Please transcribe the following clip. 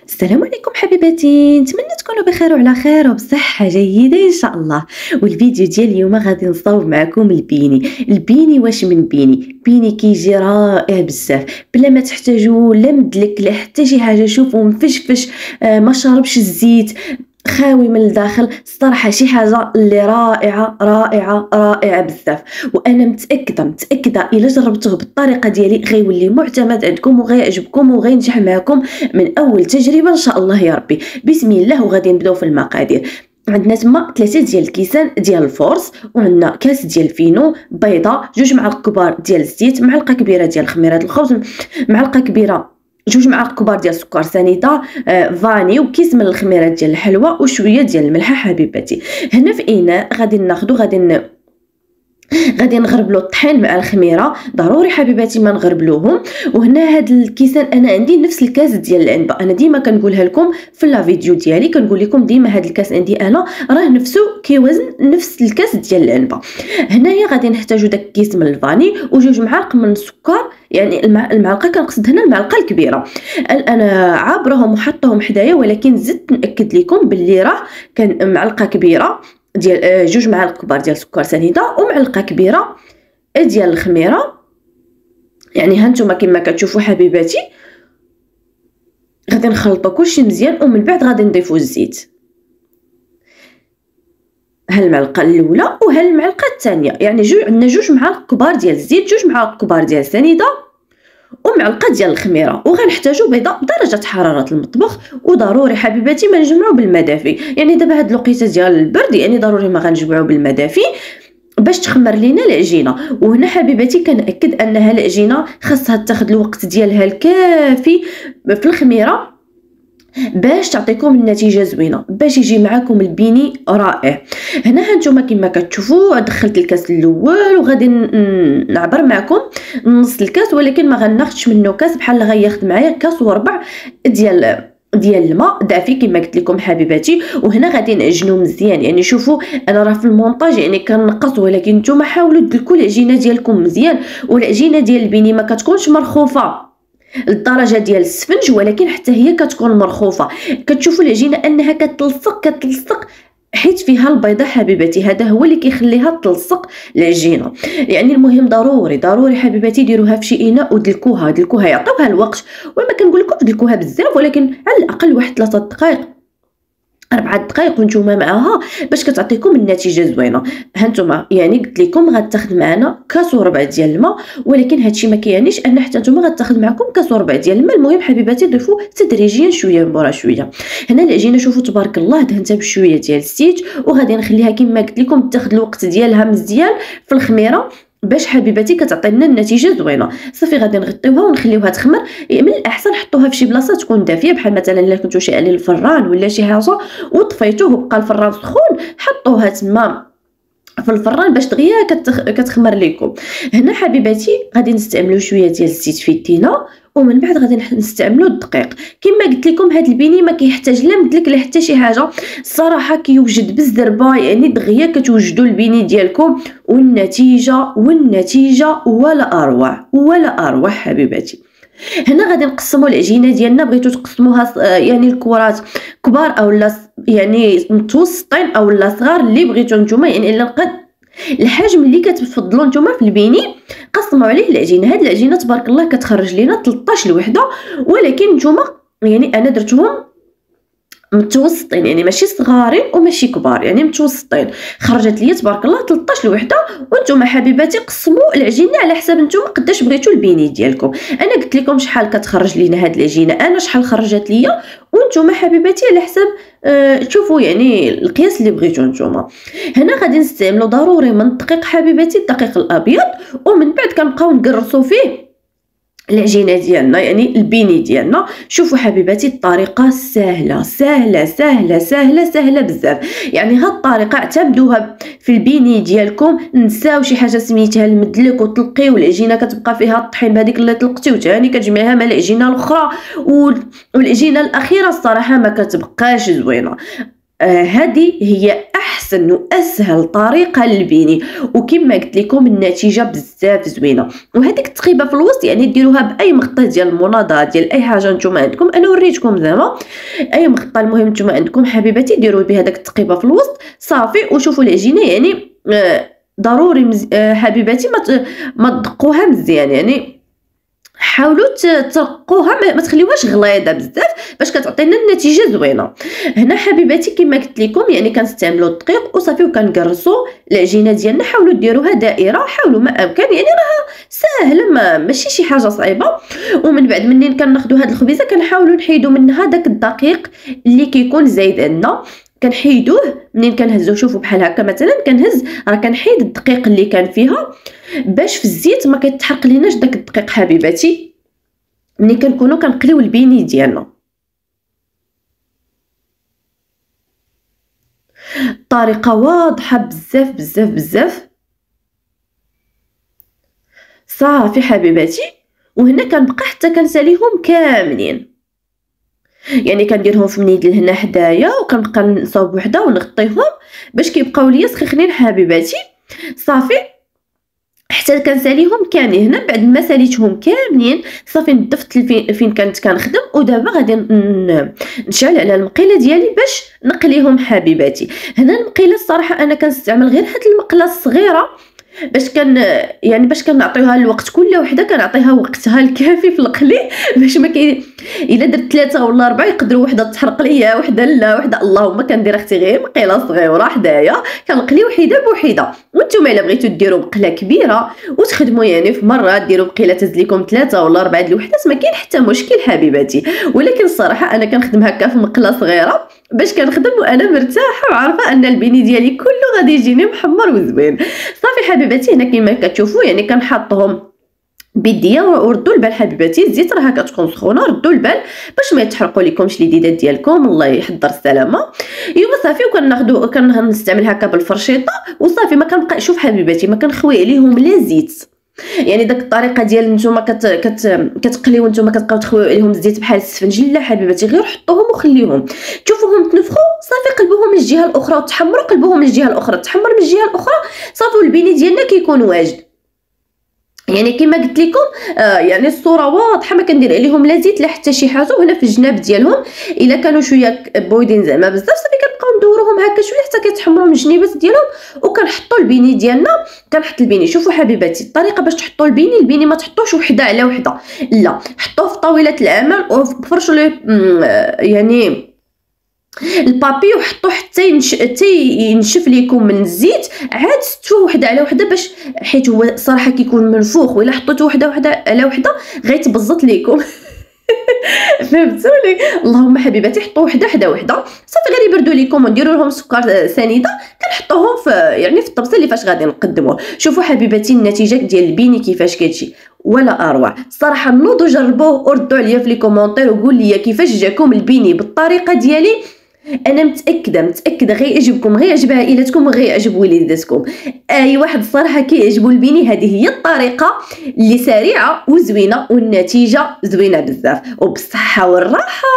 السلام عليكم حبيباتي، نتمنى تكونوا بخير وعلى خير وبصحة جيدة ان شاء الله. والفيديو ديال اليوم غادي نصاوب معكم البيني واش من بيني كيجي رائع بزاف بلا ما تحتاجوا لا مدلك لا حتى شي حاجه. شوفوا مفشفش، ما شربش الزيت، خاوي من الداخل. الصراحه شي حاجه اللي رائعه رائعه رائعه بزاف، وانا متاكده الا جربتوه بالطريقه ديالي غيولي معتمد عندكم وغيعجبكم وغينجح معكم من اول تجربه ان شاء الله يا ربي. بسم الله. وغادي نبداو في المقادير. عندنا تما 3 ديال الكيسان ديال الفورس، وعندنا كاس ديال الفينو، بيضه، 2 معالق كبار ديال الزيت، معلقه كبيره ديال خميره الخبز، معلقه كبيره 2 معالق كبار ديال السكر سنيده، فاني، وكيس من الخميرات ديال الحلوى، وشويه ديال الملح حبيباتي. هنا في اناء غادي ناخذ غادي نغربلو الطحين مع الخميره، ضروري حبيباتي ما نغربلوهم. وهنا هاد الكيسان انا عندي نفس الكاس ديال العنبه، انا ديما كنقولها لكم في لا فيديو ديالي، كنقول لكم ديما هاد الكاس عندي انا راه نفسه كيوزن نفس الكاس ديال العنبه. هنايا غادي نحتاجو داك كيس من الفاني و2 معالق من السكر، يعني المعلقه كنقصد هنا المعلقه الكبيره. انا عابرهم وحطهم حدايا، ولكن زدت ناكد لكم باللي راه كان معلقه كبيره ديال 2 معالق كبار ديال السكر سنيده، ومعلقه كبيره ديال الخميره. يعني ها نتوما كما كتشوفوا حبيباتي غادي نخلطوا كلشي مزيان، ومن بعد غادي نضيفوا الزيت. ها المعلقه الاولى وها المعلقه الثانيه، يعني عندنا 2 معالق كبار ديال الزيت، 2 معالق كبار ديال السنيده، ومعلقه ديال الخميره. وغنحتاجوا بيضه بدرجه حراره المطبخ، وضروري حبيباتي ما نجمعوا بالمدافي. يعني دابا هاد الوقيته ديال البرد يعني ضروري ما غنجمعوا بالمدافي باش تخمر لينا العجينه. وهنا حبيباتي كنأكد انها العجينه خاصها تاخذ الوقت ديالها الكافي في الخميره باش تعطيكم النتيجه زوينه، باش يجي معكم البيني رائع. هنا هانتوما كما كتشوفوا دخلت الكاس الاول، وغادي نعبر معكم نص الكاس، ولكن ما غناخذش منه كاس، بحال غياخذ معايا كاس وربع ديال الماء دافي كما قلت لكم حبيباتي. وهنا غادي نعجنو مزيان. يعني شوفوا انا راه في المونتاج يعني كنقص، ولكن نتوما حاولوا تدلكوا العجينه ديالكم مزيان. والعجينه ديال البيني ما كتكونش مرخوفه الدرجه ديال السفنج، ولكن حتى هي كتكون مرخوفه. كتشوفوا العجينه انها كتلصق حيت فيها البيضه حبيباتي، هذا هو اللي كيخليها تلصق العجينه. يعني المهم ضروري حبيباتي ديروها في شي اناء ودلكوها يعطوها الوقت. وما كنقول لكم دلكوها بزاف، ولكن على الاقل واحد 3 دقائق 4 دقائق وانتوما معاها باش كتعطيكم النتيجه زوينه. هانتوما يعني قلت لكم غتاخذ معنا كاس وربع ديال الماء، ولكن هادشي ما كيعنيش ان حتى نتوما غتاخذ معكم كاس وربع ديال الماء. المهم حبيباتي ضيفوا تدريجيا شويه مورا شويه. هنا العجينه شوفوا تبارك الله دهنتها بشويه ديال الزيت، وغادي نخليها كما قلت لكم تاخذ الوقت ديالها مزيان في الخميره باش حبيباتي كتعطينا النتيجه زوينه. صافي غادي نغطيوها ونخليوها تخمر. من الاحسن حطوها في شي بلاصه تكون دافيه، بحال مثلا الا كنتو شاعلين الفران ولا شي حاجه وطفيتوه وبقى الفران سخون، حطوها تما في الفران باش دغيا كتخمر لكم. هنا حبيباتي غادي نستعملوا شويه ديال الزيت في يدينا، ومن بعد غادي نستعملوا الدقيق. كما قلت لكم هذا البيني ما كيحتاج لا مدلك لا حتى شي حاجه، الصراحه كيوجد بالزربه. يعني دغيا كتوجدوا البيني ديالكم، والنتيجه ولا اروع حبيباتي. هنا غادي نقسموا العجينه ديالنا، بغيتو تقسموها يعني الكرات كبار او لا يعني متوسطين او لا صغار اللي بغيتو نتوما. يعني الا قد الحجم اللي كتفضلوا نتوما في البيني قسموا عليه العجينه. هاد العجينه تبارك الله كتخرج لينا 13 وحده، ولكن نتوما يعني انا درتهم متوسطين، يعني ماشي صغارين وماشي كبار، يعني متوسطين. خرجت ليا تبارك الله 13 وحده. وانتم حبيباتي قسموا العجينه على حساب نتوما قداش بغيتوا البيني ديالكم. انا قلت لكم شحال كتخرج لينا هاد العجينه، انا شحال خرجت ليا، وانتم حبيباتي على حساب شوفوا يعني القياس اللي بغيتو نتوما. هنا غادي نستعملوا ضروري من الدقيق حبيباتي، الدقيق الابيض، ومن بعد كنبقاو نقرصوا فيه العجينه ديالنا يعني البيني ديالنا. شوفوا حبيباتي الطريقه سهله سهله سهله سهله سهله بزاف. يعني هاد الطريقه اعتمدوها في البيني ديالكم. نساو شي حاجه سميتها المدلك وتلقيو العجينه كتبقى فيها الطحين بهذيك اللي تلقتي وثاني كتجمعيها مع العجينه الاخرى، والعجينه الاخيره الصراحه ما كتبقاش زوينه. هذه هي احسن واسهل طريقه للبيني، وكما قلت لكم النتيجه بزاف زوينه. وهذيك التقيبه في الوسط يعني ديروها باي مقطع ديال المناضله ديال اي حاجه نتوما عندكم، انا وريتكم زعما اي مقطع المهم نتوما عندكم حبيباتي ديروا به هذاك التقيبه في الوسط صافي. وشوفوا العجينه يعني ضروري حبيباتي ما تدقوها مزيان، يعني حاولوا ترقوها ما تخليوهاش غليظه بزاف باش كتعطينا النتيجه زوينه. هنا حبيباتي كما قلت لكم يعني كنستعملوا الدقيق وصافي وكنقرصوا العجينه ديالنا. حاولوا ديروها دائره، حاولوا ما امكن، يعني راه ساهله ماشي شي حاجه صعيبه. ومن بعد منين كناخذوا هاد الخبيزه كنحاولوا نحيدوا منها داك الدقيق اللي كيكون زايد عندنا، كنحيدوه منين كنهزوه. شوفوا بحال هكا مثلا كنهز راه كنحيد الدقيق اللي كان فيها باش في الزيت ما كيتحرق ليناش داك الدقيق حبيباتي ملي كنكونوا كنقليو البيني ديالنا. الطريقه واضحه بزاف بزاف بزاف صافي حبيباتي. وهنا كنبقى حتى كنساليهم كاملين، يعني كنديرهم في منيد لهنا حدايا وكنبقى نصاوب وحده ونغطيهم باش كيبقاو ليا سخيخنين حبيباتي صافي حتى كنساليهم كاملين. هنا بعد ما ساليتهم كاملين صافي نضفت فين كنت كنخدم، ودابا غادي نشعل على المقيله ديالي باش نقليهم حبيباتي. هنا المقيله الصراحه انا كنستعمل غير هاد المقله الصغيره باش يعني باش كنعطيوها الوقت، كل وحده كنعطيها وقتها الكافي في القلي باش ما الا درت 3 ولا 4 يقدروا وحده تحرق ليا وحده لا وحده. اللهم كندير اختي غير مقيله صغيره حدايا كنقلي وحده بوحده. وانتم الا بغيتو ديروا مقله كبيره وتخدموا يعني في مره ديروا مقيله تهز لكم 3 ولا 4 د الوحدات ما كاين حتى مشكل حبيباتي. ولكن الصراحه انا كنخدم هكا في مقله صغيره باش كنخدم وانا مرتاحه وعارفه ان البيني ديالي كله غادي يجيني محمر وزوين صافي حبيباتي. هنا كما كتشوفوا يعني كنحطهم بيديا وردوا البال حبيباتي. الزيت راه كتكون سخونه، ردوا البال باش ما يتحرقوا لكمش اليديدات ديالكم، الله يحضر السلامه. ايوا صافي وكناخذوا كنستعمل هكا بالفرشيطه وصافي ما كنبقى. شوف حبيباتي ما كنخوي عليهم لا زيت، يعني داك الطريقه ديال نتوما كتقليو نتوما كتبقاو تخويو عليهم الزيت بحال السفنج، لا حبيباتي غير حطوهم وخليوهم تشوفوهم تنفخوا صافي قلبوهم من الجهه الاخرى وتحمروا، قلبوهم من الجهه الاخرى تحمر من الجهه الاخرى صافي والبيني ديالنا كيكون واجد. يعني كما قلت لكم يعني الصوره واضحه ما كندير عليهم لا زيت لا حتى شي حاجه. وهنا في الجناب ديالهم الا كانوا شويه بويدين زعما بزاف صافي كنبقاو ندوروهم هكا شويه حتى كيتحمروا من الجنيبات ديالهم وكنحطوا البيني ديالنا. كنحط البيني شوفوا حبيباتي الطريقه باش تحطوا البيني ما تحطوش وحده على وحده، لا حطوه في طاوله العمل وفرشوا يعني البابي وحطوه حتى ينشف لكم من الزيت، عاد ستوه وحده على وحده باش حيت هو صراحه كيكون منفوخ، وإلا حطيتو وحده على وحده غيتبزط لكم فهمتوني. اللهم حبيباتي حطوا وحده حدا وحده صافي غير يبردوا لكم وديروا لهم سكر سنيده كنحطوهم في يعني في الطبسه اللي فاش غادي نقدموه. شوفوا حبيباتي النتيجه ديال البيني كيفاش كتجي ولا اروع صراحه. نوضوا جربوه وردوا عليا في لي كومونتير وقول لي كيفاش جاكم البيني بالطريقه ديالي. انا متاكده غيعجبكم، غيعجب عائلتكم وغيعجب وليداتكم. اي واحد الصراحه كيعجبو البيني هذه هي الطريقه اللي سريعه وزوينه والنتيجه زوينه بزاف وبالصحه والراحه.